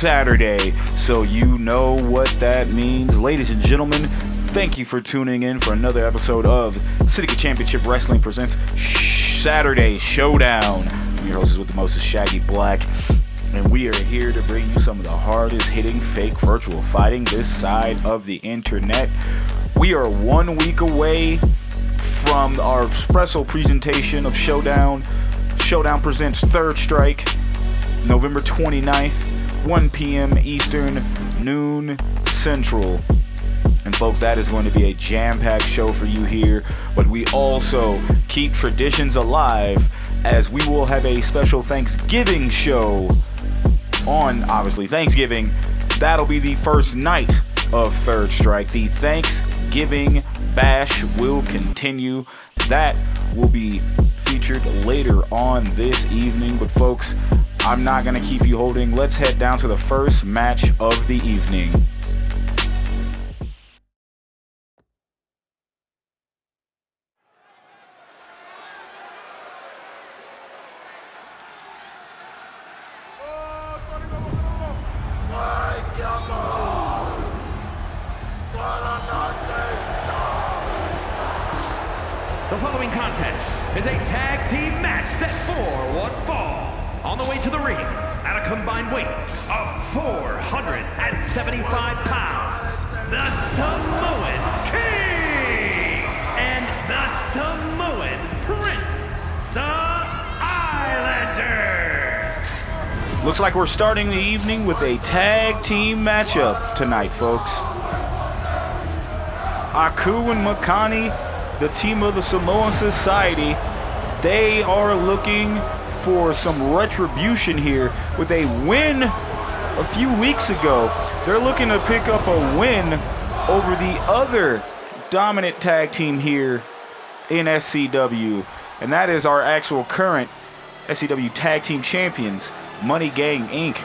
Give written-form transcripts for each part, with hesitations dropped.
Saturday, so you know what that means. Ladies and gentlemen, thank you for tuning in for another episode of Syndicate Championship Wrestling presents Saturday Showdown. I'm your hostess with the most, Shaggy Black, and we are here to bring you some of the hardest hitting fake virtual fighting this side of the internet. We are 1 week away from our espresso presentation of Showdown. Showdown presents Third Strike, November 29th, 1 p.m. Eastern, noon Central. And folks, that is going to be a jam-packed show for you here. But we also keep traditions alive, as we will have a special Thanksgiving show on, obviously, Thanksgiving. That'll be the first night of Third Strike. The Thanksgiving Bash will continue. That will be featured later on this evening. But folks, I'm not going to keep you holding. Let's head down to the first match of the evening. The following contest is a tag team match set for one fall. On the way to the ring, at a combined weight of 475 pounds, the Samoan King and the Samoan Prince, the Islanders. Looks like we're starting the evening with a tag team matchup tonight, folks. Aku and Makani, the team of the Samoan Society, they are looking for some retribution here with a win a few weeks ago. They're looking to pick up a win over the other dominant tag team here in SCW, and that is our actual current SCW Tag Team Champions, Money Gang Inc.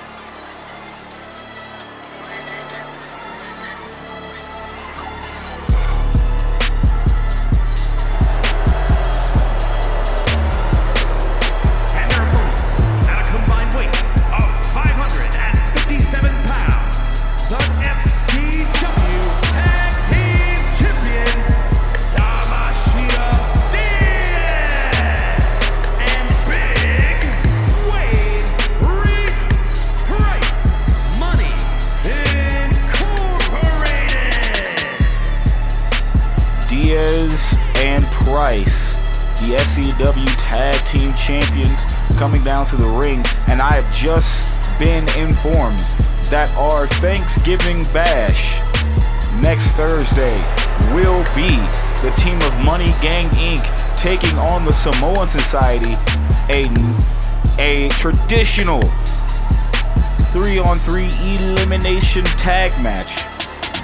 The SCW Tag Team Champions coming down to the ring, and I have just been informed that our Thanksgiving Bash next Thursday will be the team of Money Gang Inc. taking on the Samoan Society, a traditional 3-on-3 elimination tag match.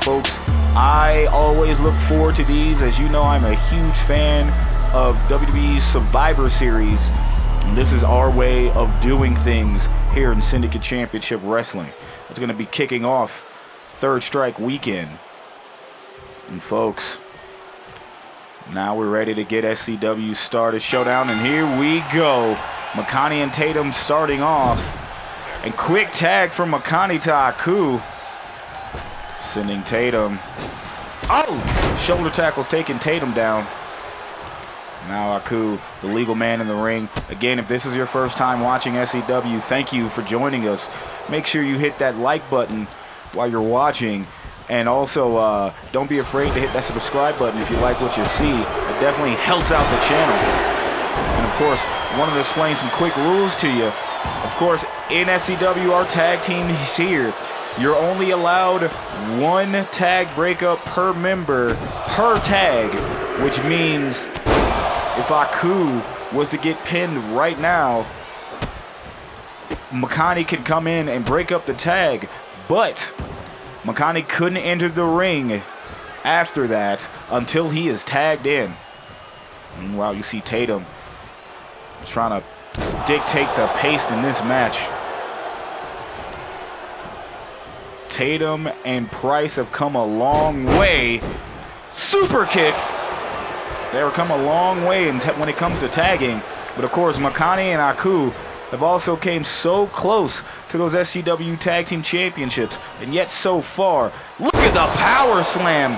Folks, I always look forward to these. As you know, I'm a huge fan of WWE's Survivor Series, and this is our way of doing things here in Syndicate Championship Wrestling. It's going to be kicking off Third Strike weekend. And folks, now we're ready to get SCW started. Showdown, and here we go. Makani and Tatum starting off, and quick tag from Makani to Aku, sending Tatum. Oh! Shoulder tackles taking Tatum down. Now Aku, the legal man in the ring. Again, if this is your first time watching SCW, thank you for joining us. Make sure you hit that like button while you're watching. And also, don't be afraid to hit that subscribe button if you like what you see. It definitely helps out the channel. And of course, wanted to explain some quick rules to you. Of course, in SCW, our tag team is here. You're only allowed one tag breakup per member per tag, which means if Aku was to get pinned right now, Makani can come in and break up the tag, but Makani couldn't enter the ring after that until he is tagged in. And wow, you see Tatum trying to dictate the pace in this match. Tatum and Price have come a long way. Super kick. They have come a long way when it comes to tagging. But of course, Makani and Aku have also came so close to those SCW Tag Team Championships, and yet so far. Look at the power slam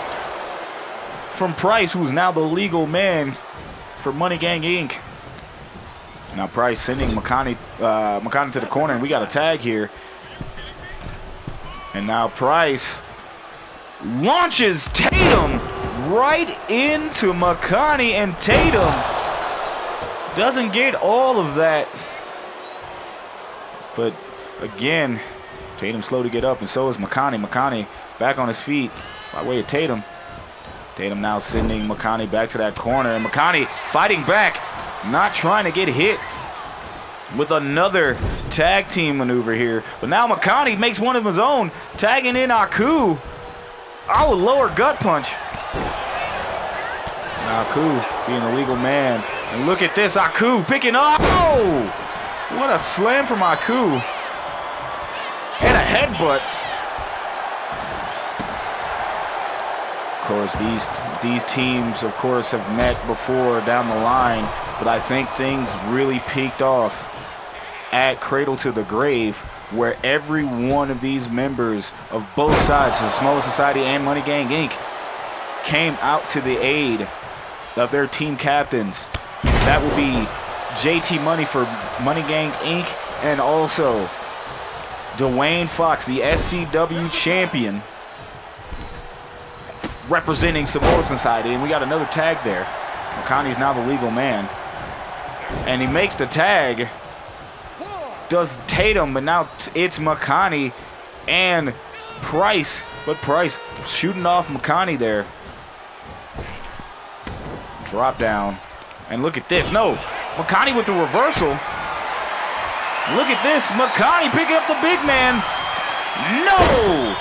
from Price, who's now the legal man for Money Gang Inc. Now Price sending Makani to the corner, and we got a tag here. And now Price launches Tatum right into Makani, and Tatum doesn't get all of that. But again, Tatum slow to get up, and so is Makani. Makani back on his feet by way of Tatum. Tatum now sending Makani back to that corner, and Makani fighting back, not trying to get hit with another tag team maneuver here. But now Makani makes one of his own, tagging in Aku. Oh, lower gut punch. Now Aku being the legal man. And look at this, Aku picking up. Oh, what a slam from Aku. And a headbutt. Of course, these teams, of course, have met before down the line. But I think things really peaked off at Cradle to the Grave, where every one of these members of both sides, the Samoan Society and Money Gang Inc., came out to the aid of their team captains. That will be JT Money for Money Gang Inc., and also Dwayne Fox, the SCW champion, representing Samoan Society. And we got another tag there. Makani's now the legal man. And he makes the tag. Does Tatum, but now it's Makani and Price. But Price shooting off Makani there. Drop down. And look at this. No. Makani with the reversal. Look at this. Makani picking up the big man. No.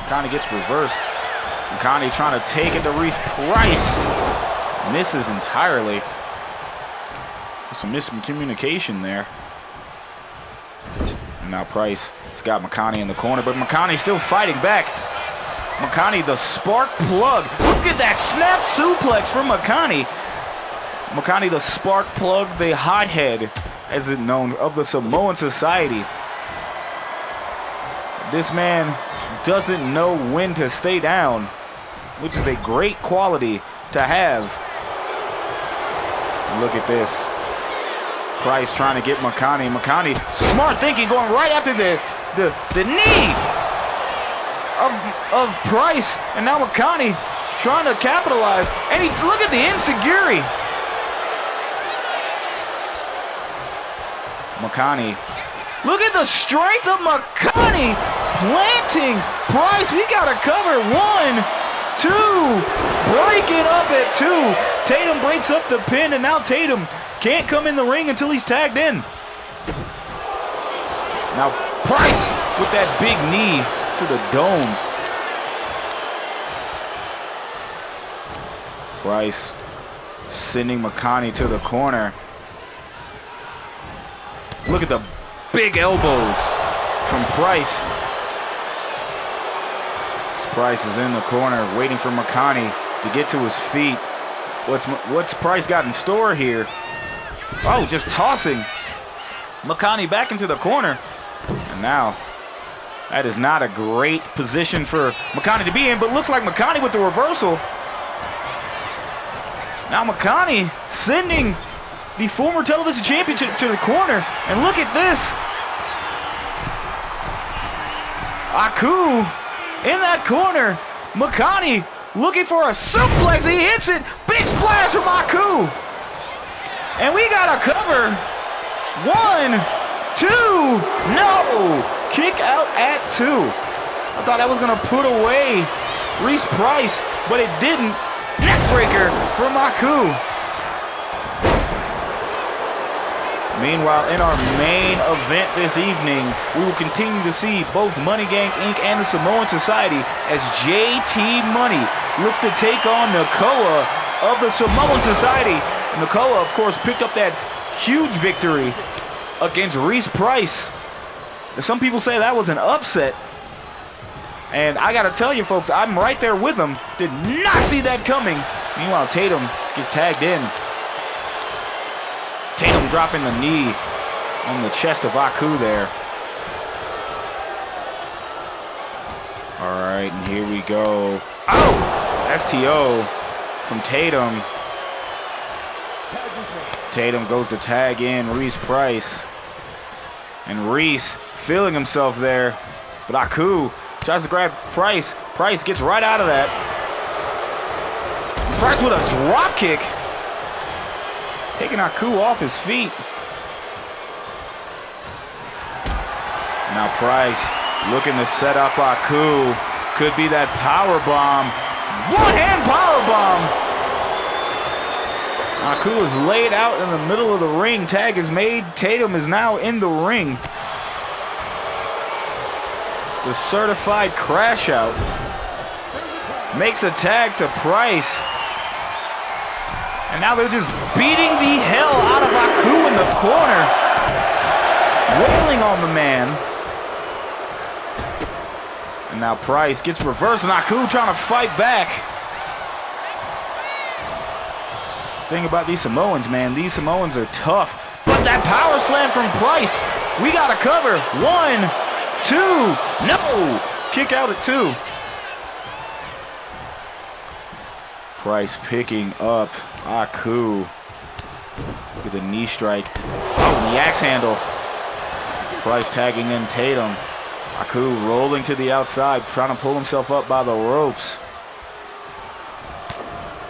Makani gets reversed. Makani trying to take it to Reese Price. Misses entirely. Some miscommunication there. And now Price has got Makani in the corner, but Makani still fighting back. Makani, the spark plug. Look at that snap suplex from Makani. Makani, the spark plug, the hothead, as it's known, of the Samoan Society. This man doesn't know when to stay down, which is a great quality to have. Look at this. Price trying to get Makani. Makani, smart thinking, going right after the knee of Price. And now Makani trying to capitalize. And look at the enziguri. Makani. Look at the strength of Makani planting Price. We got to cover. 1, 2. Break it up at 2. Tatum breaks up the pin, and now Tatum can't come in the ring until he's tagged in. Now Price with that big knee to the dome. Price sending Makani to the corner. Look at the big elbows from Price. Price is in the corner waiting for Makani to get to his feet. What's Price got in store here? Oh, just tossing Makani back into the corner. And now, that is not a great position for Makani to be in, but looks like Makani with the reversal. Now Makani sending the former television champion to the corner. And look at this. Aku in that corner. Makani looking for a suplex. He hits it. Big splash from Aku. And we got a cover. 1, 2. No. Kick out at 2. I thought that was going to put away Reese Price, but it didn't. Neckbreaker from Aku. Meanwhile, in our main event this evening, we will continue to see both Money Gang Inc. and the Samoan Society as JT Money looks to take on Nakoa of the Samoan Society. Nakoa, of course, picked up that huge victory against Reese Price. Some people say that was an upset. And I got to tell you, folks, I'm right there with them. Did not see that coming. Meanwhile, Tatum gets tagged in. Tatum dropping the knee on the chest of Aku there. All right, and here we go. Oh! STO from Tatum. Tatum goes to tag in Reese Price. And Reese feeling himself there. But Aku tries to grab Price. Price gets right out of that. Price with a drop kick. Taking Aku off his feet. Now Price looking to set up Aku. Could be that power bomb. One-hand power bomb. Aku is laid out in the middle of the ring. Tag is made. Tatum is now in the ring. The certified crash out. Makes a tag to Price. And now they're just beating the hell out of Aku in the corner. Wailing on the man. And now Price gets reversed, and Aku trying to fight back. The thing about these Samoans, man, these Samoans are tough. But that power slam from Price, we got to cover. 1, 2, no! Kick out at 2. Price picking up Aku. Look at the knee strike. Oh, and the axe handle. Price tagging in Tatum. Aku rolling to the outside, trying to pull himself up by the ropes.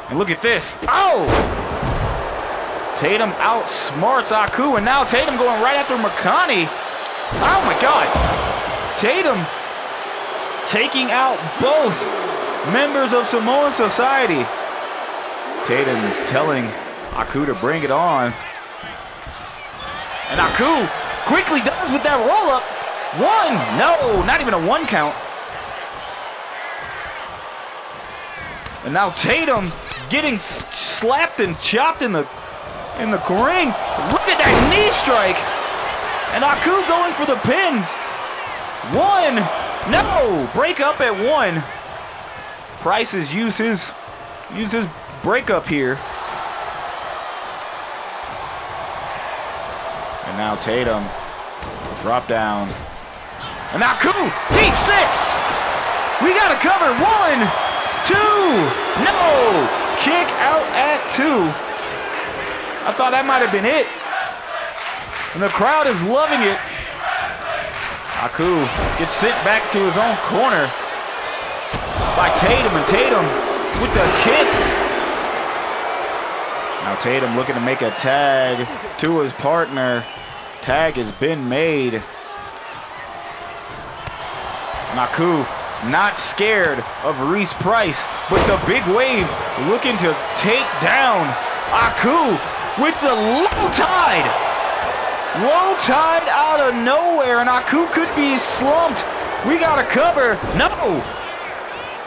And look at this. Oh! Tatum outsmarts Aku, and now Tatum going right after Makani. Oh my God. Tatum taking out both members of Samoan Society. Tatum is telling Aku to bring it on. And Aku quickly does with that roll-up. 1, no, not even a 1 count. And now Tatum getting slapped and chopped in the ring. Look at that knee strike. And Aku going for the pin. 1, no, break up at 1. Price has used his breakup here. And now Tatum, drop down. And Aku, deep 6. We got to cover. 1, 2, no. Kick out at 2. I thought that might have been it. And the crowd is loving it. Aku gets sent back to his own corner by Tatum, and Tatum with the kicks. Now Tatum looking to make a tag to his partner. Tag has been made. Aku not scared of Reese Price, but the big wave looking to take down Aku with the low tide. Low tide out of nowhere, and Aku could be slumped. We got to cover. No!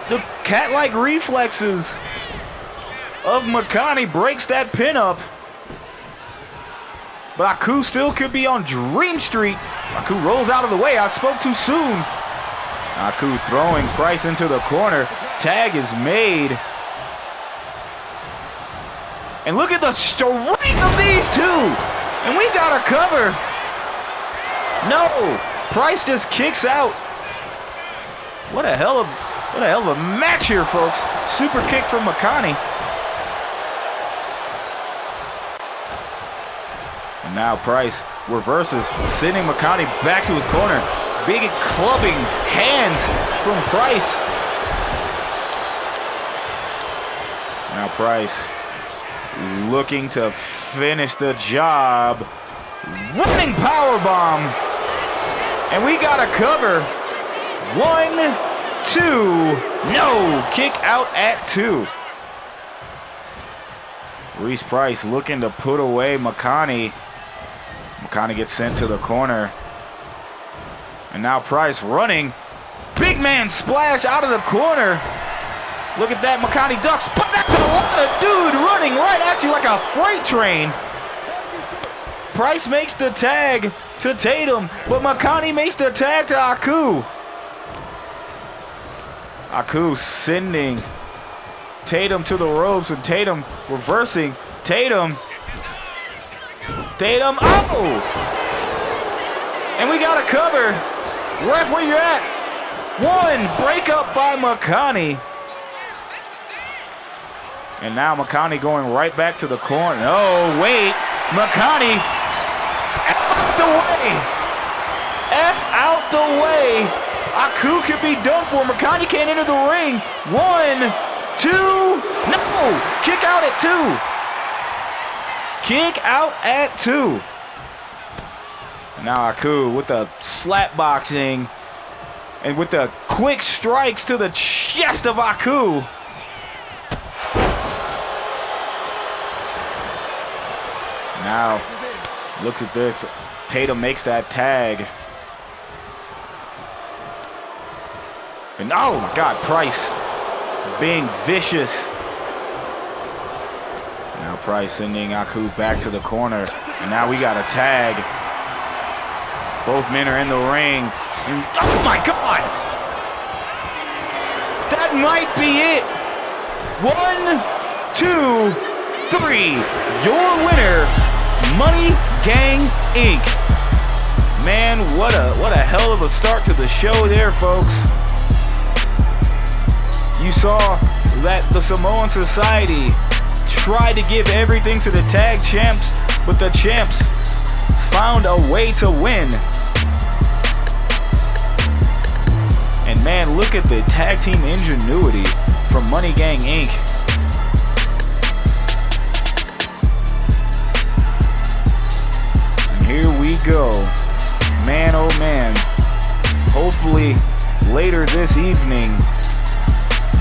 The cat-like reflexes of Makani breaks that pin up. But Aku still could be on Dream Street. Aku rolls out of the way. I spoke too soon. Aku throwing Price into the corner. Tag is made. And look at the strength of these two. And we got to cover. No. Price just kicks out. What a hell of a match here, folks. Super kick from Makani. And now Price reverses, sending Makani back to his corner. Big clubbing hands from Price. Now Price looking to finish the job. Running powerbomb. And we got to cover. 1, 2. No. Kick out at 2. Reese Price looking to put away Makani. Makani gets sent to the corner. And now Price running. Big man splash out of the corner. Look at that. Makani ducks. But that's a lot of dude running right at you like a freight train. Price makes the tag to Tatum, but Makani makes the tag to Aku. Aku sending Tatum to the ropes, and Tatum reversing. Tatum Tatum, oh! And we got a cover. Ref, where you at? One, break up by McConney. And now McConney going right back to the corner. Oh, wait. McConney, F out the way. F out the way. Aku could be done for. McConney can't enter the ring. 1, 2, no. Kick out at 2. Kick out at 2. Now Aku with the slap boxing and with the quick strikes to the chest of Aku. Now, look at this. Tatum makes that tag. And oh my God, Price being vicious. Now Price sending Aku back to the corner. And now we got a tag. Both men are in the ring. And, oh my God! That might be it. 1, 2, 3. Your winner, Money Gang Inc. Man, what a hell of a start to the show there, folks. You saw that the Samoan Society tried to give everything to the tag champs, but the champs found a way to win. And man, look at the tag team ingenuity from Money Gang Inc. And here we go. Man, oh man. Hopefully later this evening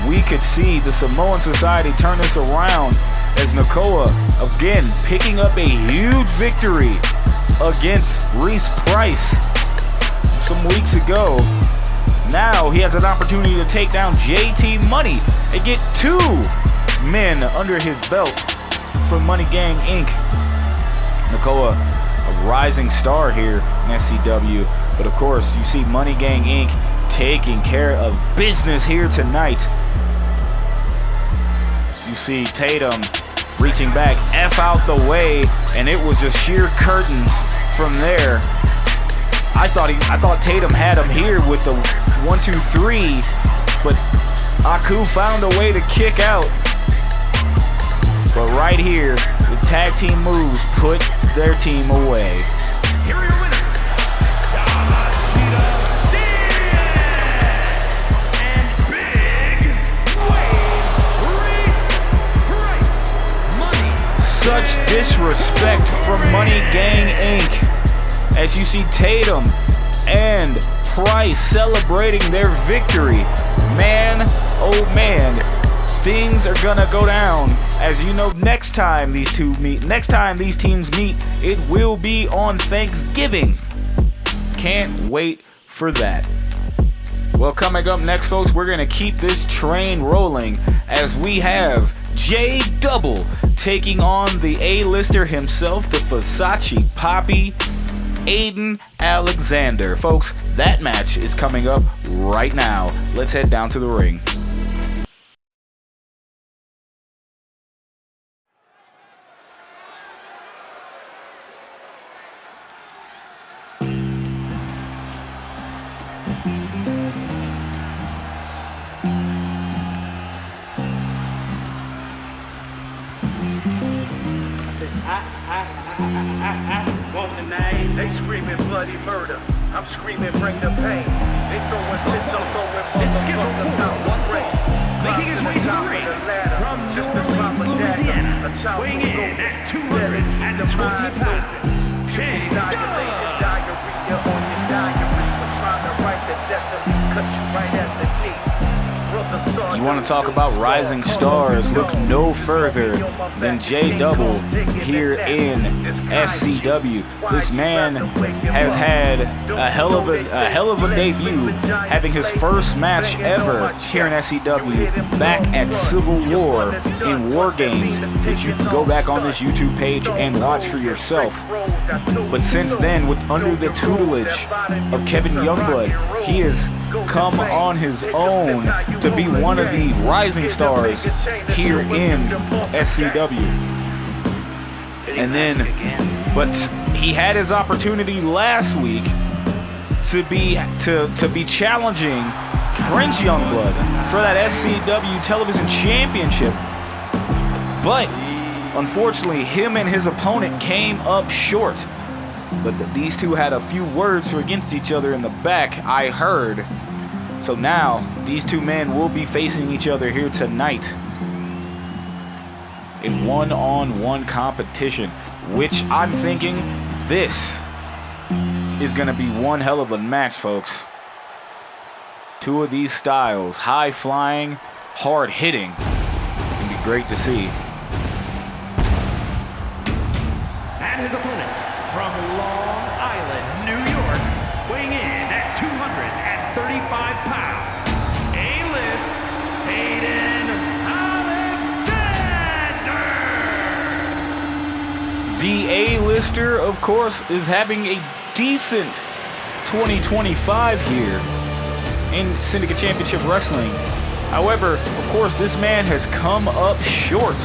we could see the Samoan Society turn this around as Nakoa again picking up a huge victory against Reese Price some weeks ago. Now he has an opportunity to take down JT Money and get 2 men under his belt from Money Gang Inc. Nakoa, a rising star here in SCW, but of course you see Money Gang Inc. taking care of business here tonight. So you see Tatum reaching back, F out the way, and it was just sheer curtains from there. I thought Tatum had him here with the 1, 2, 3, but Aku found a way to kick out. But right here, the tag team moves put their team away. Here are your winners. And big Money. Such disrespect from Money Gang Inc. As you see Tatum and Price celebrating their victory. Man, oh man, things are gonna go down. As you know, next time these teams meet, it will be on Thanksgiving. Can't wait for that. Well, coming up next, folks, we're gonna keep this train rolling as we have J-Dubble taking on the A-lister himself, the Versace Poppy, Aiden Alexander. Folks, that match is coming up right now. Let's head down to the ring. They screaming bloody murder. I'm screaming bring the pain. They throwing pistols, throwing motherfuckers out the ring. Making his way to the ring from New Orleans, Louisiana, weighing in at 220 pounds, J-Dubble. Diarrhea on your diary. I'm trying to write the death of me, cut you right at the knee. You want to talk about rising stars? Look no further than J-Dubble here in SCW. This man has had a hell of a debut, having his first match ever here in SCW back at Civil War in War Games, which you can go back on this YouTube page and watch for yourself. But since then, with under the tutelage of Kevin Youngblood, he has come on his own to be one of the rising stars here in SCW. And then But he had his opportunity last week to be challenging Prince Youngblood for that SCW Television Championship. But unfortunately, him and his opponent came up short. But these two had a few words against each other in the back, I heard. So now, these two men will be facing each other here tonight in one-on-one competition, which I'm thinking this is going to be one hell of a match, folks. Two of these styles, high-flying, hard-hitting, can be great to see. And his opponent from Long Island, New York, weighing in at 235 pounds, A-list, Aiden Alexander! The A-lister, of course, is having a decent 2025 here in Syndicate Championship Wrestling. However, of course, this man has come up short,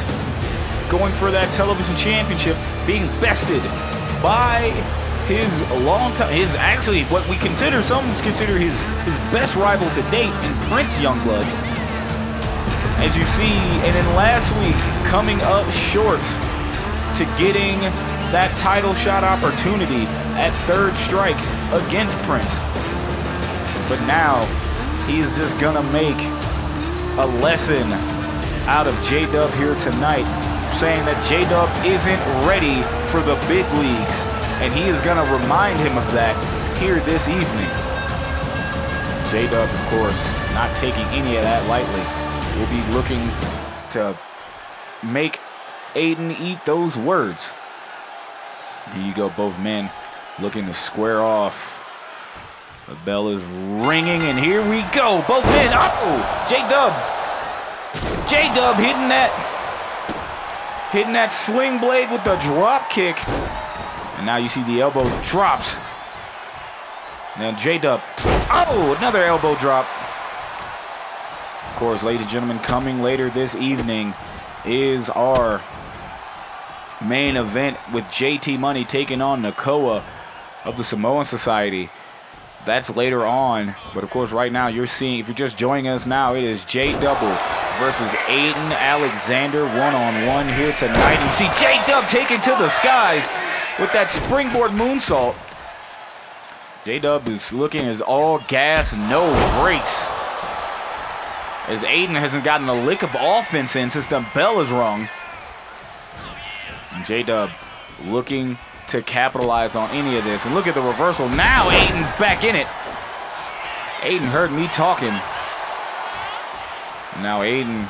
going for that television championship, being bested by his actually what we consider, some consider his best rival to date in Prince Youngblood. As you see, and then last week, coming up short to getting that title shot opportunity at Third Strike against Prince. But now, he's just gonna make a lesson out of J-Dub here tonight, saying that J-Dub isn't ready for the big leagues, and he is gonna remind him of that here this evening. J-Dub, of course, not taking any of that lightly, will be looking to make Aiden eat those words. Here you go, both men looking to square off. The bell is ringing, and here we go. Both men. Oh, J-Dub. J-Dub hitting that sling blade with the drop kick. And now you see the elbow drops. Now J-Dub. Oh, another elbow drop. Of course, ladies and gentlemen, coming later this evening is our main event with JT Money taking on Nakoa of the Samoan Society. That's later on, but of course right now you're seeing, if you're just joining us now, it is J-Dubble versus Aiden Alexander one-on-one here tonight. You see J-Dub taking to the skies with that springboard moonsault. J-Dub is looking as all gas, no brakes, as Aiden hasn't gotten a lick of offense in since the bell is rung. J-Dub looking to capitalize on any of this. And look at the reversal. Now Aiden's back in it. Aiden heard me talking. Now Aiden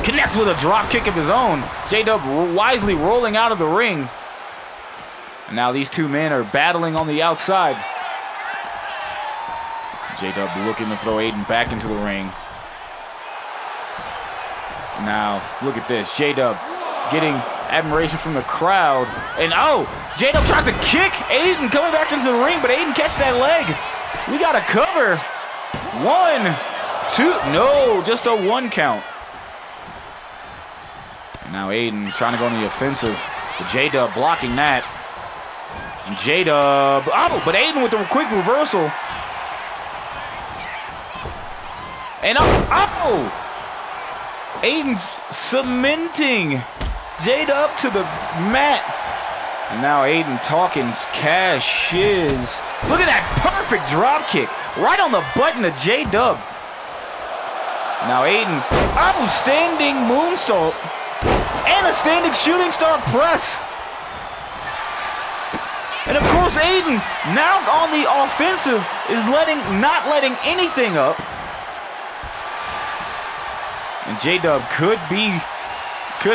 connects with a drop kick of his own. J-Dub wisely rolling out of the ring. And now these two men are battling on the outside. J-Dub looking to throw Aiden back into the ring. Now, look at this. J-Dub getting admiration from the crowd. And oh, J-Dub tries to kick Aiden coming back into the ring, but Aiden catches that leg. We got a cover. 1, 2, no, just a 1 count. And now Aiden trying to go on the offensive. But J-Dub blocking that. And J-Dub, oh, but Aiden with the quick reversal. And oh, Aiden's cementing J-Dub to the mat. And now Aiden talking cash shiz. Look at that perfect drop kick right on the button of J-Dub. Now Aiden, oh, standing moonsault and a standing shooting star press. And of course Aiden now on the offensive is not letting anything up. And J-Dub could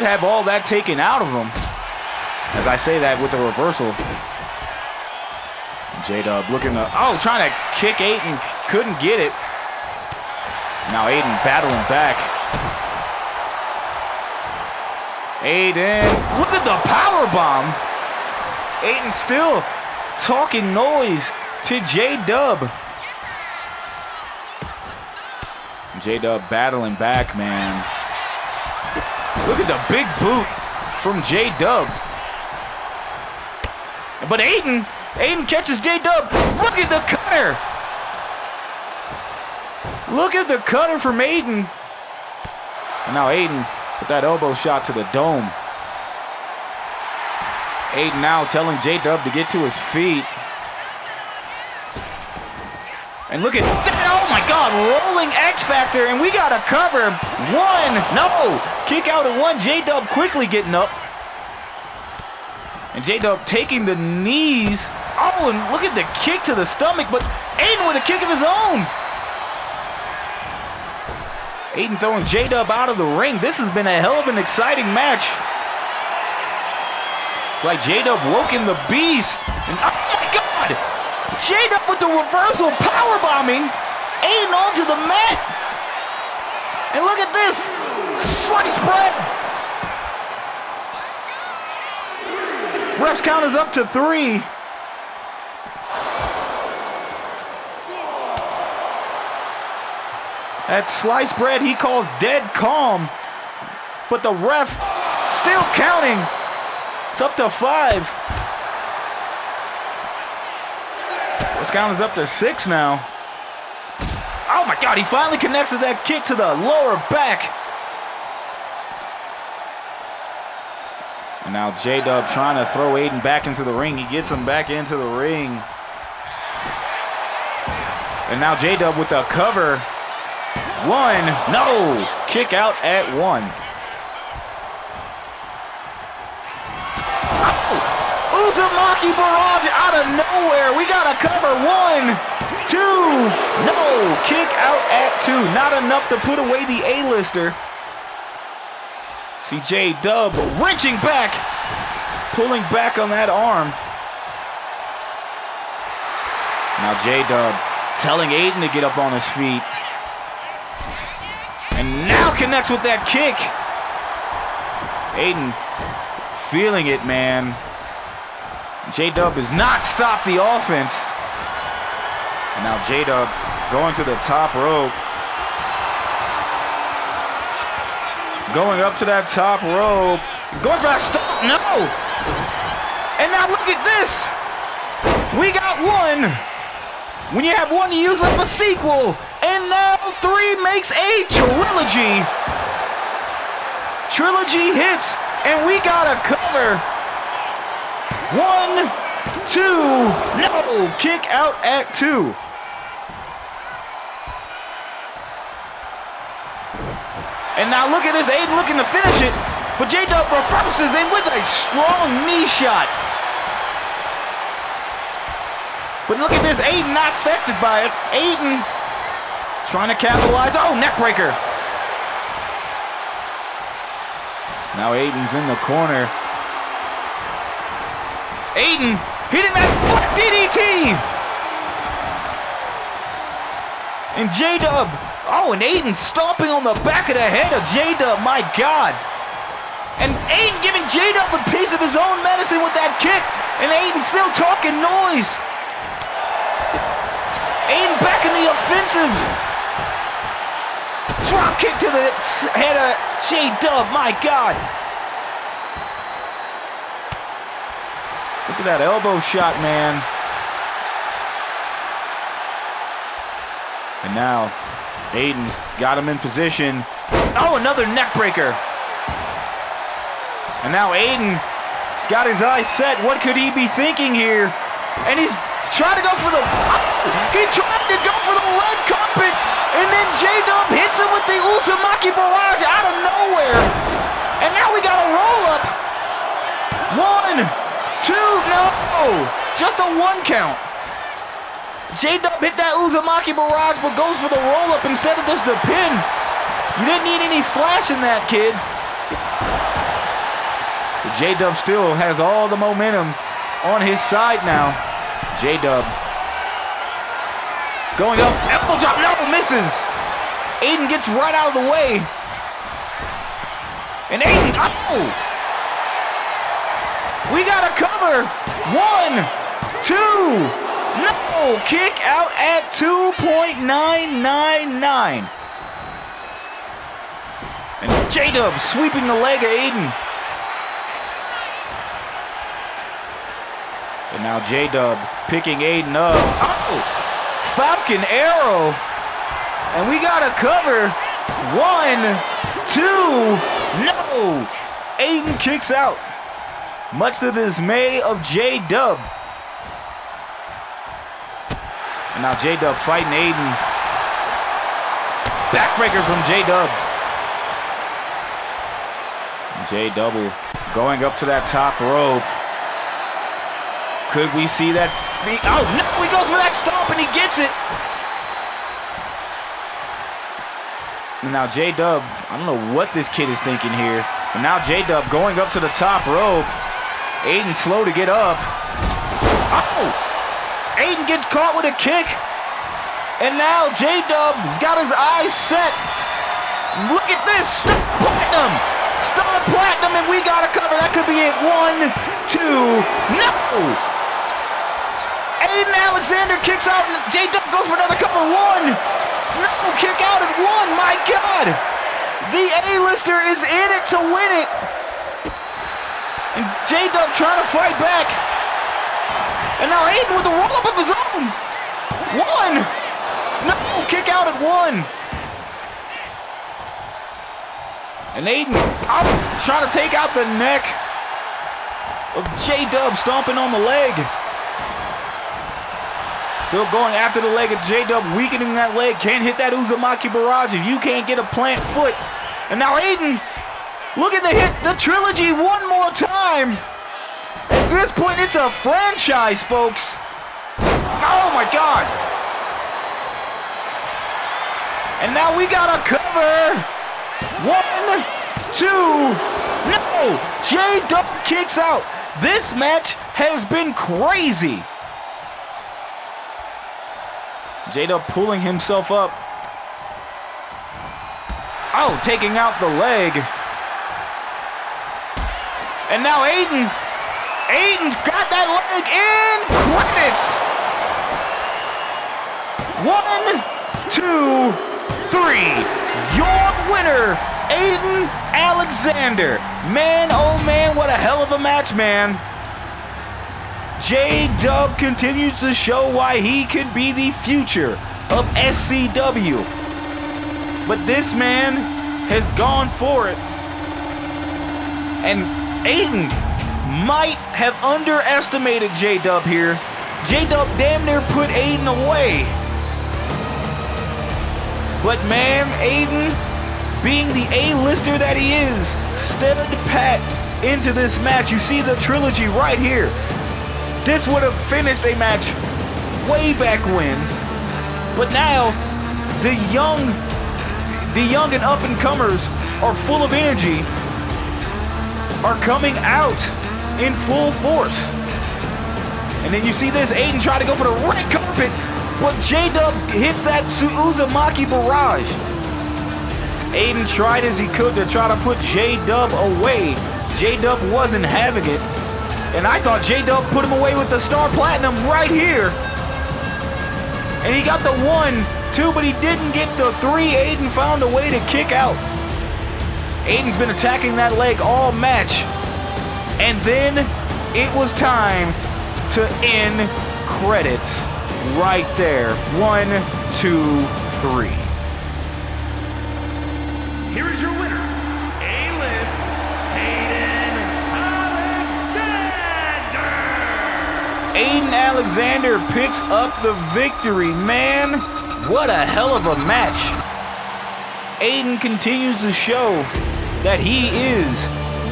have all that taken out of him. As I say that with the reversal. J-Dub looking to, oh, trying to kick Aiden, couldn't get it. Now Aiden battling back. Aiden, look at the power bomb. Aiden still talking noise to J-Dub. J-Dub battling back, man. Look at the big boot from J-Dub. But Aiden catches J-Dub. Look at the cutter. Look at the cutter from Aiden. And now Aiden with that elbow shot to the dome. Aiden now telling J-Dub to get to his feet. And look at that, oh my God, rolling X Factor, and we got a cover. One, no, kick out at one. J-Dub quickly getting up. And J-Dub taking the knees. Oh, and look at the kick to the stomach, but Aiden with a kick of his own. Aiden throwing J-Dub out of the ring. This has been a hell of an exciting match. Like J-Dub woken the beast. And oh my God! J-Dub with the reversal power bombing. Aiden onto the mat. And look at this. Sliced bread. Ref's count is up to 3. That sliced bread he calls dead calm. But the ref still counting. It's up to 5. Ref's count is up to 6 now. Oh my God, he finally connects to that kick to the lower back. And now J-Dub trying to throw Aiden back into the ring. He gets him back into the ring. And now J-Dub with the cover. 1, no, kick out at 1. Oh, Uzumaki barrage out of nowhere. We got a cover. 1, 2, no, kick out at 2. Not enough to put away the A-lister. See J-Dub wrenching back, pulling back on that arm. Now J-Dub telling Aiden to get up on his feet. And now connects with that kick. Aiden feeling it, man. J-Dub has not stopped the offense. And now J-Dub going to the top rope. Going up to that top rope. Going for that stop. No! And now look at this. We got 1. When you have 1, you use up a sequel. And now 3 makes a trilogy. Trilogy hits. And we got a cover. 1, 2, no! Kick out at 2. And now look at this, Aiden looking to finish it, but J-Dub reverses in with a strong knee shot. But look at this, Aiden not affected by it. Aiden trying to capitalize. Oh, neck breaker. Now Aiden's in the corner. Aiden hitting that foot DDT. And J-Dub. Oh, and Aiden stomping on the back of the head of J-Dub, my God. And Aiden giving J-Dub a piece of his own medicine with that kick. And Aiden still talking noise. Aiden back in the offensive. Drop kick to the head of J-Dub, my God. Look at that elbow shot, man. And now Aiden's got him in position. Oh, another neck breaker. And now Aiden's got his eyes set. What could he be thinking here? And he's trying to go for the... He tried to go for the red carpet. And then J-Dub hits him with the Uzumaki barrage out of nowhere. And now we got a roll-up. 1, 2, no. Just a 1 count. J-Dub hit that Uzumaki barrage, but goes for the roll-up instead of just the pin. You didn't need any flash in that, kid. But J-Dub still has all the momentum on his side now. J-Dub going up, elbow drop, no, misses. Aiden gets right out of the way. And Aiden, oh! We got a cover. 1, 2, no! Kick out at 2.999. And J-Dub sweeping the leg of Aiden. And now J-Dub picking Aiden up. Oh! Falcon Arrow. And we got to cover. 1, 2. No! Aiden kicks out. Much to the dismay of J-Dub. And now J-Dub fighting Aiden. Backbreaker from J-Dub. J-Double going up to that top rope. Could we see that feet? Oh, no, he goes for that stomp and he gets it. And now J-Dub, I don't know what this kid is thinking here. And now J-Dub going up to the top rope. Aiden slow to get up. Oh! Aiden gets caught with a kick. And now J-Dub's got his eyes set. Look at this. Star Platinum. Star Platinum, and we got to cover. That could be it. 1, 2. No! Aiden Alexander kicks out. And J-Dub goes for another cover. 1. No, kick out at 1. My God. The A-lister is in it to win it. And J-Dub trying to fight back. And now Aiden with the roll-up of his own. 1. No, kick out at 1. And Aiden trying to take out the neck of J-Dub, stomping on the leg. Still going after the leg of J-Dub, weakening that leg. Can't hit that Uzumaki barrage if you can't get a plant foot. And now Aiden, look at the hit, the trilogy one more time. At this point, it's a franchise, folks. Oh my God. And now we got a cover. 1, 2, no! J-Dub kicks out. This match has been crazy. J-Dub pulling himself up. Oh, taking out the leg. And now Aiden's got that leg in. Credits. 1, 2, 3. Your winner, Aiden Alexander. Man, oh man, what a hell of a match, man. J-Dub continues to show why he could be the future of SCW. But this man has gone for it. And Aiden might have underestimated J-Dub here. J-Dub damn near put Aiden away. But man, Aiden, being the A-lister that he is, stood pat into this match. You see the trilogy right here. This would have finished a match way back when. But now, the young and up-and-comers are full of energy, are coming out in full force. And then you see this, Aiden try to go for the red carpet, but J-Dub hits that Uzumaki barrage. Aiden tried as he could to try to put J-Dub away. J-Dub wasn't having it. And I thought J-Dub put him away with the Star Platinum right here. And he got the 1, 2, but he didn't get the 3. Aiden found a way to kick out. Aiden's been attacking that leg all match. And then it was time to end credits right there. 1, 2, 3. Here is your winner, A-List, Aiden Alexander. Aiden Alexander picks up the victory. Man, what a hell of a match. Aiden continues to show that he is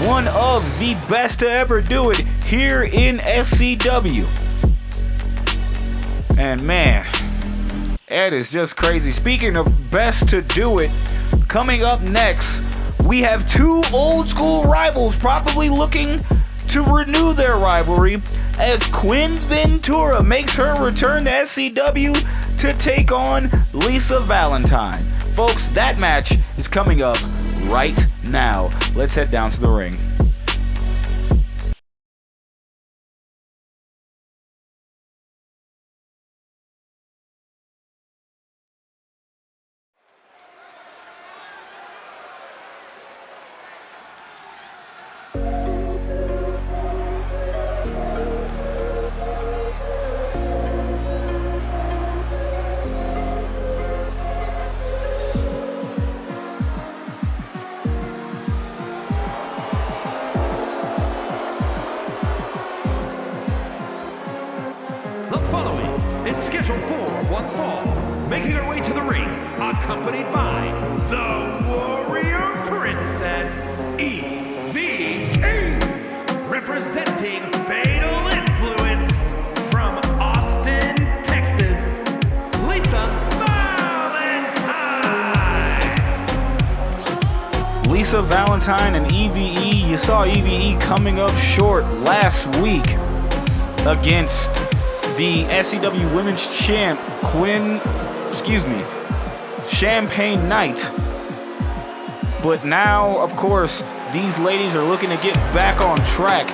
one of the best to ever do it here in SCW. And man, that is just crazy. Speaking of best to do it, coming up next, we have 2 old school rivals probably looking to renew their rivalry as Quinn Ventura makes her return to SCW to take on Lisa Valentine. Folks, that match is coming up right now. Let's head down to the ring. Scheduled for one fall, making her way to the ring, accompanied by the Warrior Princess, EVT, representing Fatal Influence from Austin, Texas, Lisa Valentine. Lisa Valentine and EVE. You saw EVE coming up short last week against the SCW Women's Champ, Champagne Knight. But now, of course, these ladies are looking to get back on track.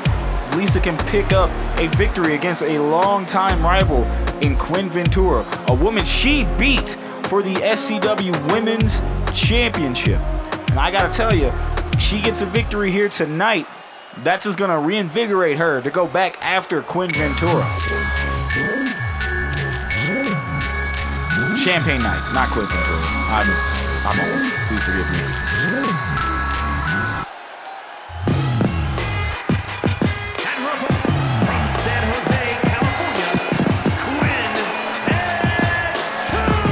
Lisa can pick up a victory against a longtime rival in Quinn Ventura, a woman she beat for the SCW Women's Championship. And I gotta tell you, she gets a victory here tonight. That's just gonna reinvigorate her to go back after Quinn Ventura. Champagne Knight, not Quinn Ventura. I'm old. Please forgive me. And from San Jose, California, Quinn Ventura.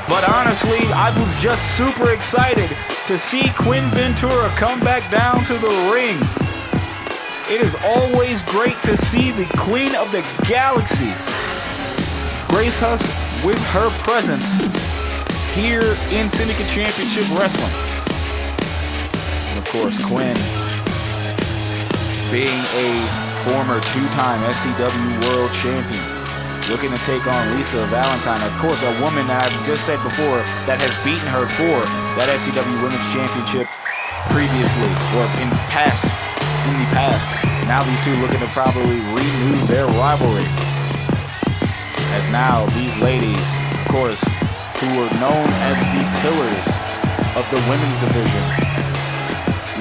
But honestly, I was just super excited to see Quinn Ventura come back down to the ring. It is always great to see the Queen of the Galaxy grace us with her presence here in Syndicate Championship Wrestling. And of course, Quinn, being a former two-time SCW World Champion, looking to take on Lisa Valentine. Of course, a woman that I've just said before that has beaten her for that SCW Women's Championship previously, or in the past. Now these two looking to probably renew their rivalry. As now these ladies, of course, who were known as the pillars of the women's division,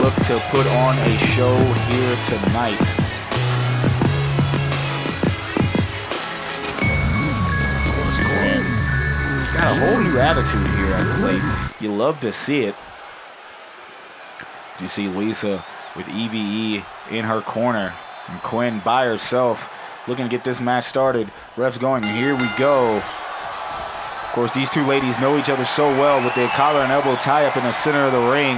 look to put on a show here tonight. Got a whole new attitude here as of late. You love to see it. You see Lisa with EVE in her corner and Quinn by herself looking to get this match started. Refs going, and here we go. Of course, these two ladies know each other so well with their collar and elbow tie-up in the center of the ring.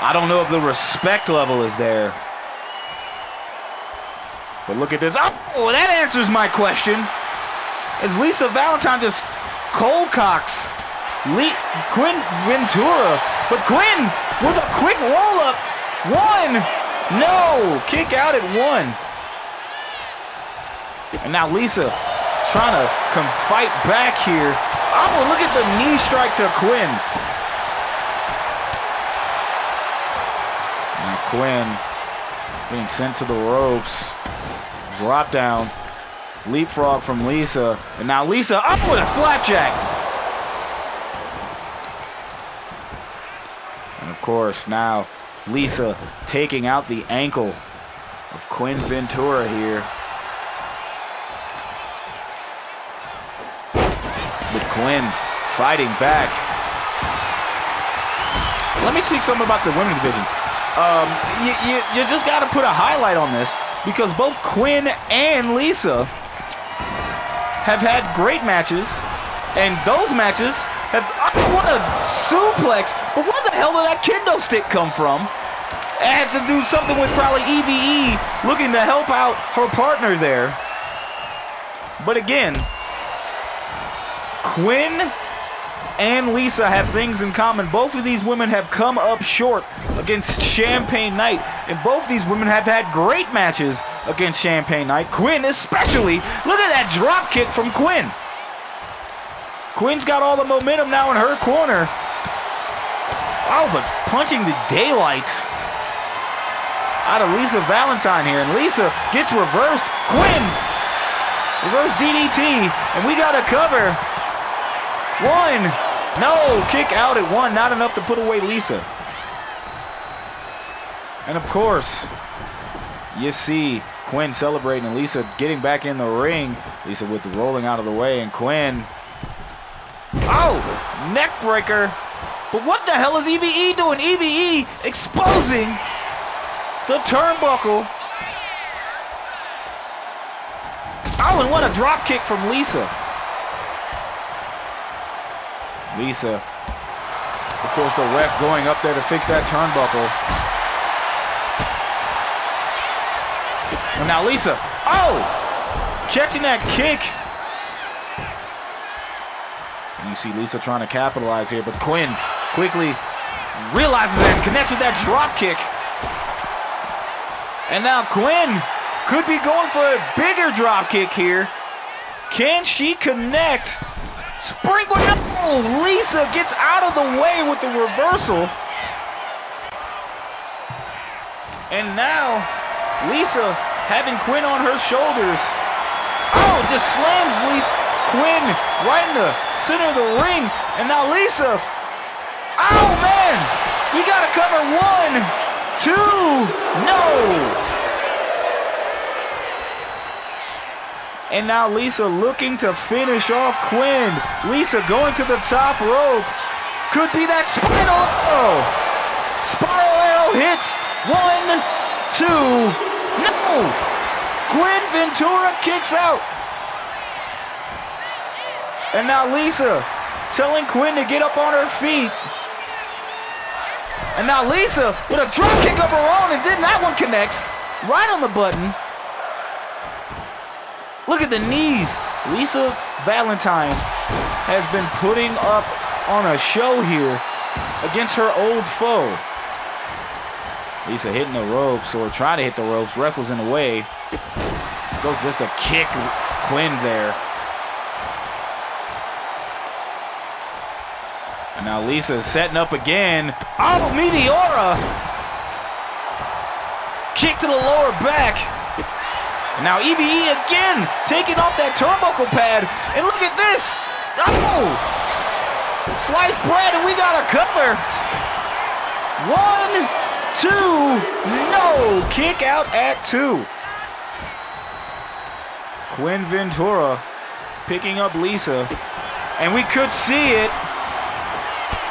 I don't know if the respect level is there. But look at this. Oh, that answers my question. As Lisa Valentine just cold cocks Quinn Ventura, but Quinn with a quick roll up. One, no, kick out at one. And now Lisa trying to come fight back here. Oh, look at the knee strike to Quinn. Now Quinn being sent to the ropes. Drop down. Leapfrog from Lisa. And now Lisa up with a flapjack. And of course now Lisa taking out the ankle of Quinn Ventura here. With Quinn fighting back. Let me speak something about the women's division. You just got to put a highlight on this because both Quinn and Lisa have had great matches, and those matches have, what a suplex, but where the hell did that kendo stick come from? I had to do something with probably EVE looking to help out her partner there. But again, Quinn and Lisa have things in common. Both of these women have come up short against Champagne Knight, and both these women have had great matches against Champagne Knight. Quinn especially. Look at that drop kick from Quinn. Quinn's got all the momentum now in her corner. Oh, but punching the daylights out of Lisa Valentine here, and Lisa gets reversed. Quinn, reverse DDT, and we got a cover. One, no, kick out at one, not enough to put away Lisa. And of course, you see Quinn celebrating and Lisa getting back in the ring. Lisa with the rolling out of the way, and Quinn, oh, neck breaker. But what the hell is EVE doing? EVE exposing the turnbuckle. Oh, and what a drop kick from Lisa. Lisa, of course, the ref going up there to fix that turnbuckle. And now Lisa, oh, catching that kick. And you see Lisa trying to capitalize here, but Quinn quickly realizes it and connects with that drop kick. And now Quinn could be going for a bigger drop kick here. Can she connect? Springboard, no! Lisa gets out of the way with the reversal. And now Lisa having Quinn on her shoulders. Oh, just slams Quinn right in the center of the ring. And now Lisa, oh man, we gotta cover 1, 2, no! And now Lisa looking to finish off Quinn. Lisa going to the top rope. Could be that spiral arrow. Spiral arrow hits. 1, 2, no! Quinn Ventura kicks out. And now Lisa telling Quinn to get up on her feet. And now Lisa with a drop kick of her own, and then that one connects right on the button. Look at the knees. Lisa Valentine has been putting up on a show here against her old foe. Lisa hitting the ropes, or trying to hit the ropes. Ref was in the way. Goes just to kick Quinn there. And now Lisa setting up again. Oh, Meteora! Kick to the lower back. And now EVE again, taking off that turnbuckle pad. And look at this. Oh! Sliced bread, and we got a cover. 1, 2, no! Kick out at 2. Quinn Ventura picking up Lisa. And we could see it.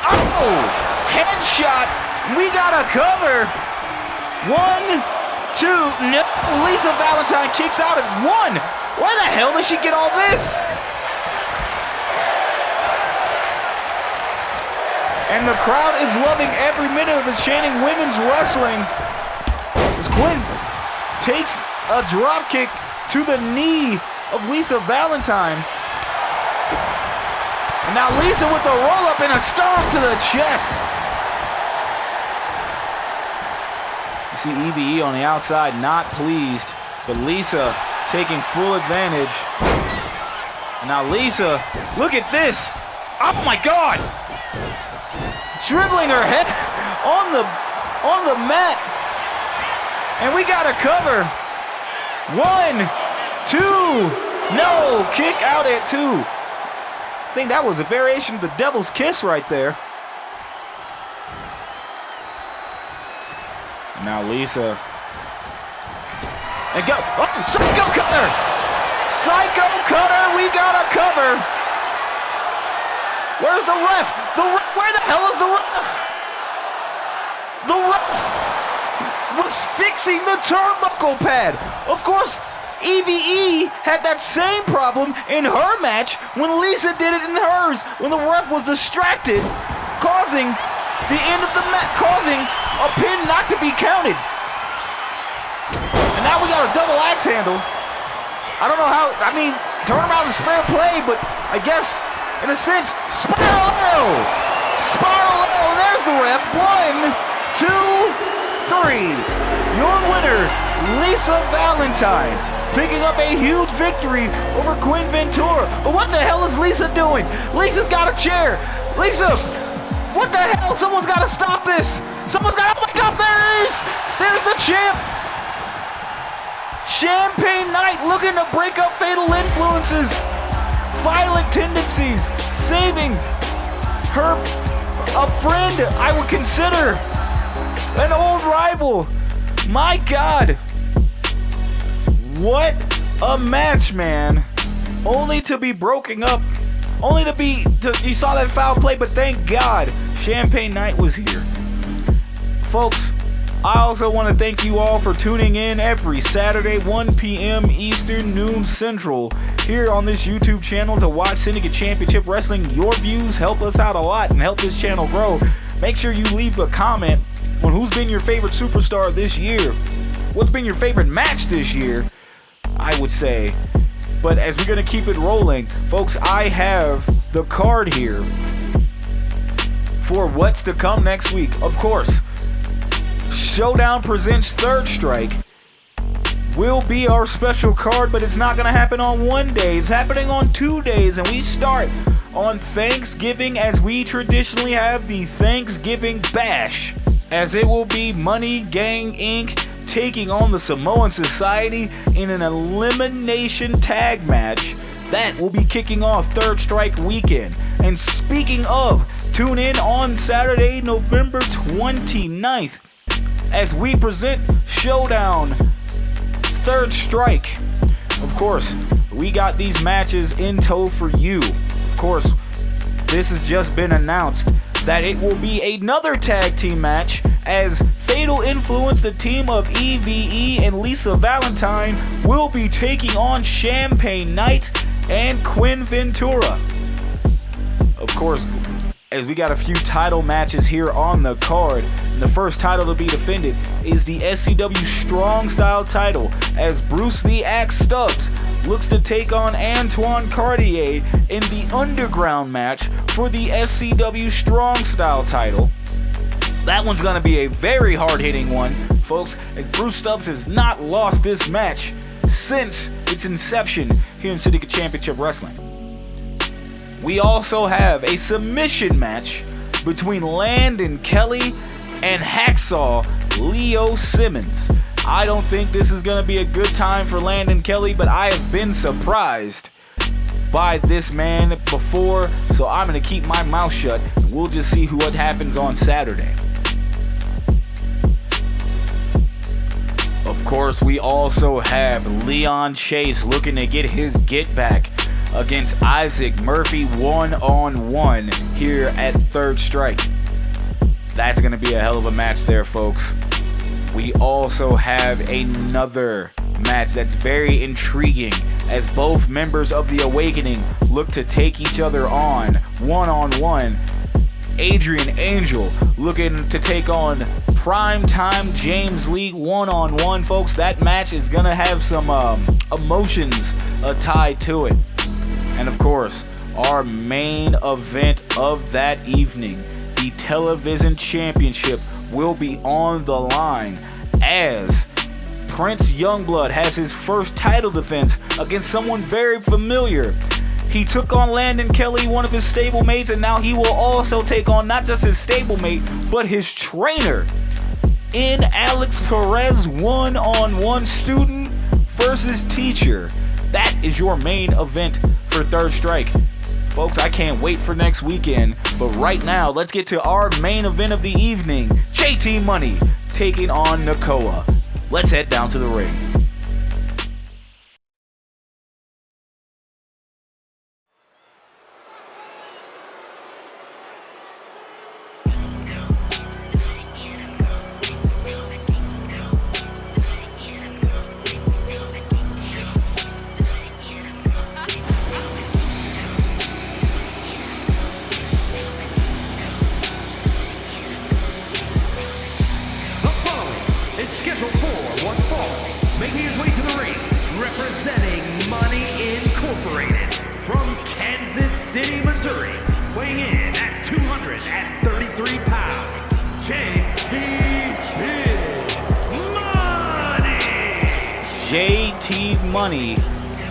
Oh! Headshot. We got a cover. 1, 2, no. Lisa Valentine kicks out at 1. Where the hell did she get all this? And the crowd is loving every minute of the chanting women's wrestling as Quinn takes a drop kick to the knee of Lisa Valentine. And now Lisa with the roll up and a stomp to the chest. You see EVE on the outside, not pleased, but Lisa taking full advantage. And now Lisa, look at this. Oh my God! Dribbling her head on the mat. And we got a cover. 1, 2, no! Kick out at 2. I think that was a variation of the Devil's Kiss right there. Now Lisa. And go. Oh, Psycho Cutter! Psycho Cutter, we got a cover. Where's the ref? Where the hell is the ref? The ref was fixing the turnbuckle pad. Of course, EVE had that same problem in her match when Lisa did it in hers, when the ref was distracted, causing the end of the match, causing a pin not to be counted. And now we got a double axe handle. I don't know how, I mean, turnaround is fair play, but I guess, in a sense, spiral arrow. Spiral arrow, and there's the ref. 1, 2, 3. Your winner, Lisa Valentine, picking up a huge victory over Quinn Ventura. But what the hell is Lisa doing? Lisa's got a chair. Lisa, what the hell? Someone's got to stop this. Someone's got, oh my God, there it is. There's the champ. Champagne Knight looking to break up fatal influences, violent tendencies, saving her, a friend I would consider an old rival. My God. What a match, man. Only to be broken up. Only to be, you saw that foul play, but thank God Champagne Knight was here. Folks, I also want to thank you all for tuning in every Saturday, 1 p.m. Eastern, noon Central, here on this YouTube channel to watch Syndicate Championship Wrestling. Your views help us out a lot and help this channel grow. Make sure you leave a comment on who's been your favorite superstar this year. What's been your favorite match this year, I would say. But as we're going to keep it rolling, folks, I have the card here for what's to come next week. Of course, Showdown presents Third Strike will be our special card, but it's not going to happen on one day. It's happening on 2 days, and we start on Thanksgiving, as we traditionally have the Thanksgiving Bash, as it will be Money Gang Inc. taking on the Samoan Society in an elimination tag match. That will be kicking off Third Strike weekend. And speaking of, tune in on Saturday, November 29th, as we present Showdown Third Strike. Of course, we got these matches in tow for you. Of course, this has just been announced that it will be another tag team match, as Fatal Influence, the team of EVE and Lisa Valentine, will be taking on Champagne Knight and Quinn Ventura. Of course, as we got a few title matches here on the card, and the first title to be defended is the SCW Strong Style title, as Bruce the Axe Stubbs looks to take on Antoine Cartier in the Underground match for the SCW Strong Style title. That one's going to be a very hard-hitting one, folks, as Bruce Stubbs has not lost this match since its inception here in Syndicate Championship Wrestling. We also have a submission match between Landon Kelly and Hacksaw Leo Simmons. I don't think this is going to be a good time for Landon Kelly, but I have been surprised by this man before, so I'm going to keep my mouth shut, and we'll just see what happens on Saturday. Of course, we also have Leon Chase looking to get his get back against Isaac Murphy one-on-one here at Third Strike. That's going to be a hell of a match there, folks. We also have another match that's very intriguing, as both members of the Awakening look to take each other on one-on-one. Adrian Angel looking to take on Primetime James Lee one-on-one, folks. That match is going to have some emotions tied to it. And of course, our main event of that evening, the Television Championship, will be on the line, as Prince Youngblood has his first title defense against someone very familiar. He took on Landon Kelly, one of his stablemates, and now he will also take on not just his stablemate, but his trainer in Alex Perez, one-on-one, student versus teacher. That is your main event for Third Strike. Folks, I can't wait for next weekend, but right now, let's get to our main event of the evening. JT Money taking on Nakoa. Let's head down to the ring. JT Money,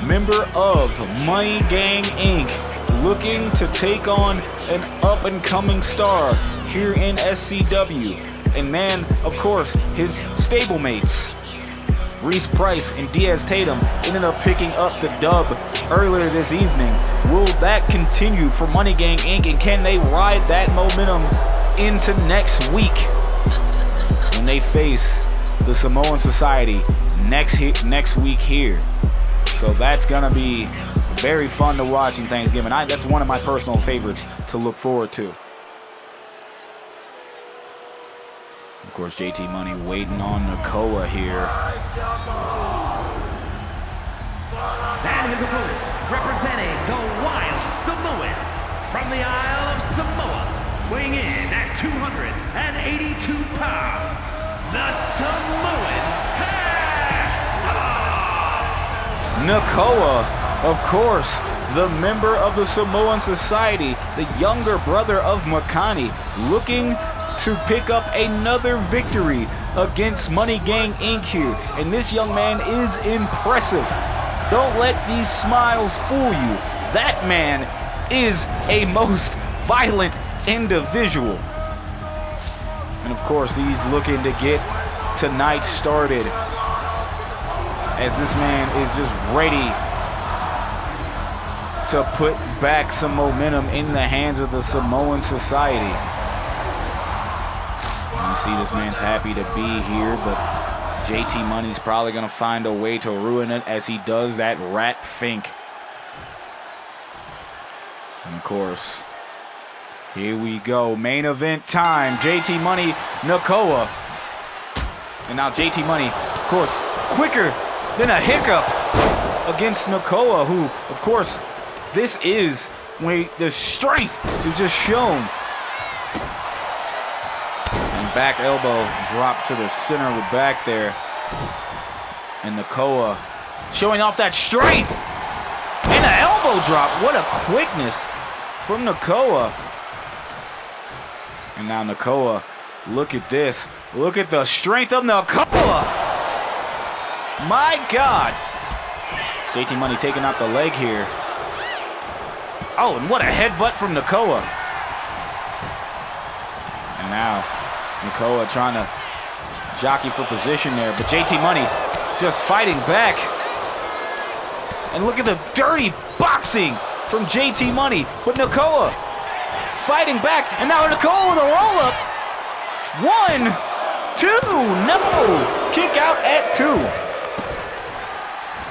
member of Money Gang Inc., looking to take on an up-and-coming star here in SCW. And man, of course, his stablemates, Reese Price and Diaz Tatum, ended up picking up the dub earlier this evening. Will that continue for Money Gang Inc., and can they ride that momentum into next week when they face the Samoan Society next week here? So that's gonna be very fun to watch in Thanksgiving. That's one of my personal favorites to look forward to. Of course, JT Money waiting on Nakoa here. And his opponent, representing the Wild Samoans from the Isle of Samoa, weighing in at 282 pounds, the Samoan Nakoa, of course, the member of the Samoan Society, the younger brother of Makani, looking to pick up another victory against Money Gang Inc. here. And this young man is impressive. Don't let these smiles fool you. That man is a most violent individual. And of course, he's looking to get tonight started, as this man is just ready to put back some momentum in the hands of the Samoan Society. You see this man's happy to be here, but JT Money's probably going to find a way to ruin it as he does that rat fink. And of course, here we go. Main event time. JT Money, Nakoa. And now JT Money, of course, quicker than a hiccup against Nakoa, who, of course, this is when the strength is just shown. And back elbow drop to the center of the back there. And Nakoa showing off that strength. And an elbow drop. What a quickness from Nakoa. And now Nakoa, look at this. Look at the strength of Nakoa. My God. JT Money taking out the leg here. Oh, and what a headbutt from Nakoa. And now Nakoa trying to jockey for position there, but JT Money just fighting back. And look at the dirty boxing from JT Money, but Nakoa fighting back, and now Nakoa with a roll-up. 1, 2, no! Kick out at 2.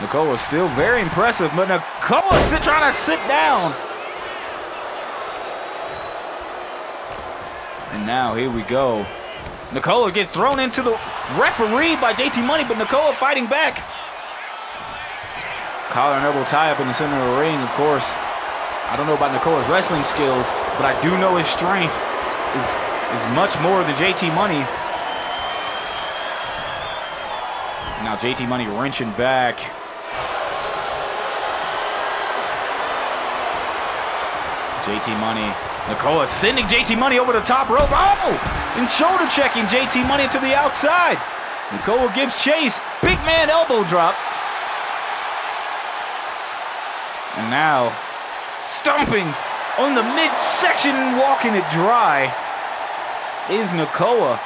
Nakoa still very impressive, but Nakoa still trying to sit down. And now here we go. Nakoa gets thrown into the referee by JT Money, but Nakoa fighting back. Collar and elbow tie up in the center of the ring, of course. I don't know about Nakoa's wrestling skills, but I do know his strength is much more than JT Money. Now JT Money wrenching back. JT Money. Nakoa sending JT Money over the top rope. Oh! And shoulder checking JT Money to the outside. Nakoa gives chase. Big man elbow drop. And now stomping on the midsection and walking it dry is Nakoa.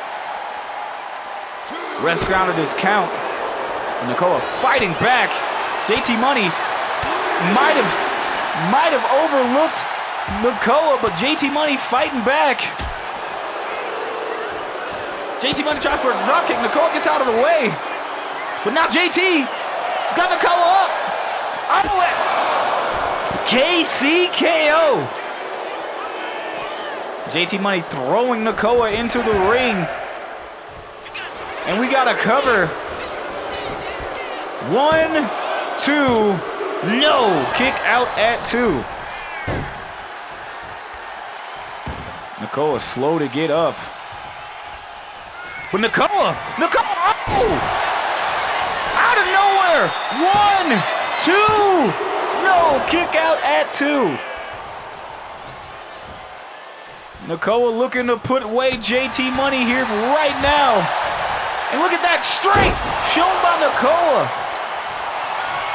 Ref counted his count. And Nakoa fighting back. JT Money might have overlooked Nakoa, but JT Money fighting back. JT Money tries for a drop kick. Nakoa gets out of the way. But now JT has got Nakoa up. KCKO. JT Money throwing Nakoa into the ring. And we got a cover. 1, 2, no. Kick out at 2. Nakoa slow to get up. But Nakoa, oh! Out of nowhere! 1, 2, no! Kick out at 2. Nakoa looking to put away JT Money here right now. And look at that strength shown by Nakoa.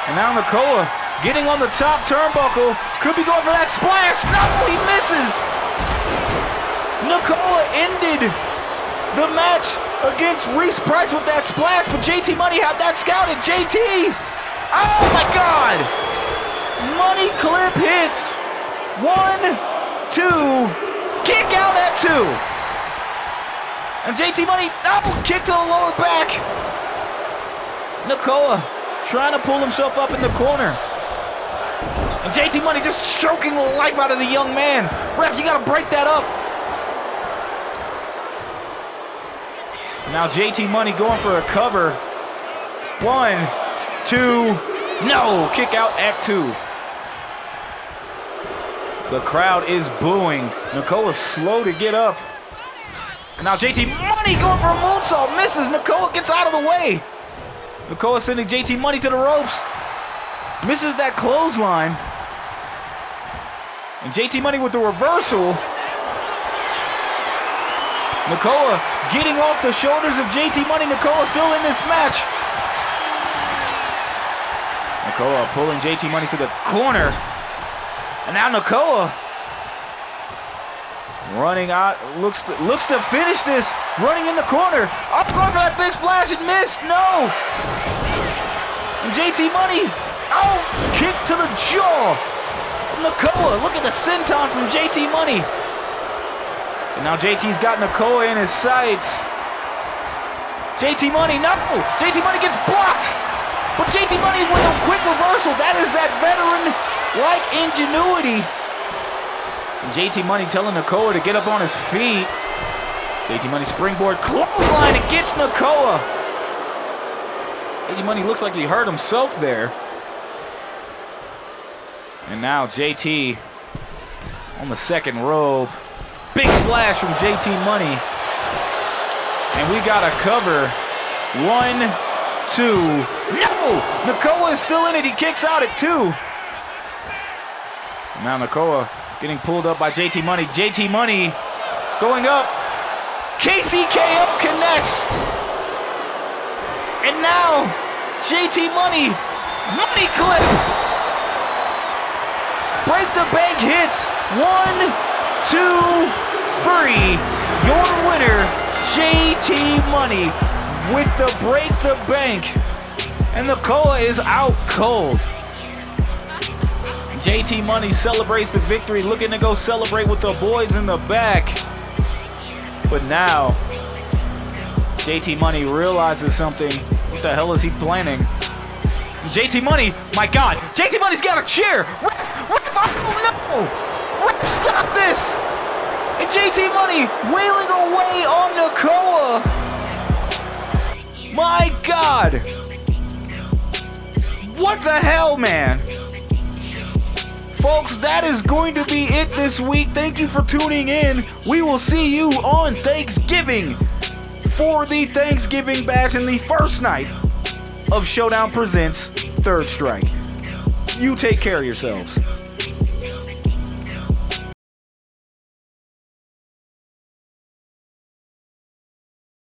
And now Nakoa getting on the top turnbuckle. Could be going for that splash. No, he misses. Nakoa ended the match against Reese Price with that splash, but JT Money had that scouted. JT! Oh my God! Money clip hits. 1, 2, kick out at 2. And JT Money, kick to the lower back. Nakoa trying to pull himself up in the corner. And JT Money just stroking the life out of the young man. Ref, you gotta break that up. Now JT Money going for a cover. 1, 2, no! Kick out at 2. The crowd is booing. Nakoa's slow to get up. Now JT Money going for a moonsault. Misses. Nakoa gets out of the way. Nakoa sending JT Money to the ropes. Misses that clothesline. And JT Money with the reversal. Nakoa getting off the shoulders of JT Money. Nakoa still in this match. Nakoa pulling JT Money to the corner. And now Nakoa running out. Looks to finish this. Running in the corner. Up going for that big splash and missed. No. And JT Money. Oh, kick to the jaw. Nakoa. Look at the senton from JT Money. And now JT's got Nakoa in his sights. JT Money, no! JT Money gets blocked! But JT Money with a quick reversal. That is that veteran-like ingenuity. And JT Money telling Nakoa to get up on his feet. JT Money springboard clothesline and gets Nakoa. JT Money looks like he hurt himself there. And now JT on the second rope. Big splash from JT Money. And we got a cover. 1, 2. No! Nakoa is still in it. He kicks out at 2. Now Nakoa getting pulled up by JT Money. JT Money going up. KCKO connects. And now JT Money. Money clip. Break the bank hits. 1, 2, 3. Your winner, JT Money, with the break the bank. And Nakoa is out cold. JT Money celebrates the victory, looking to go celebrate with the boys in the back. But now, JT Money realizes something. What the hell is he planning? JT Money, my God, JT Money's got a chair. Ref, oh no! Stop this! And JT Money wailing away on Nakoa. My God! What the hell, man? Folks, that is going to be it this week. Thank you for tuning in. We will see you on Thanksgiving for the Thanksgiving bash and the first night of Showdown Presents Third Strike. You take care of yourselves.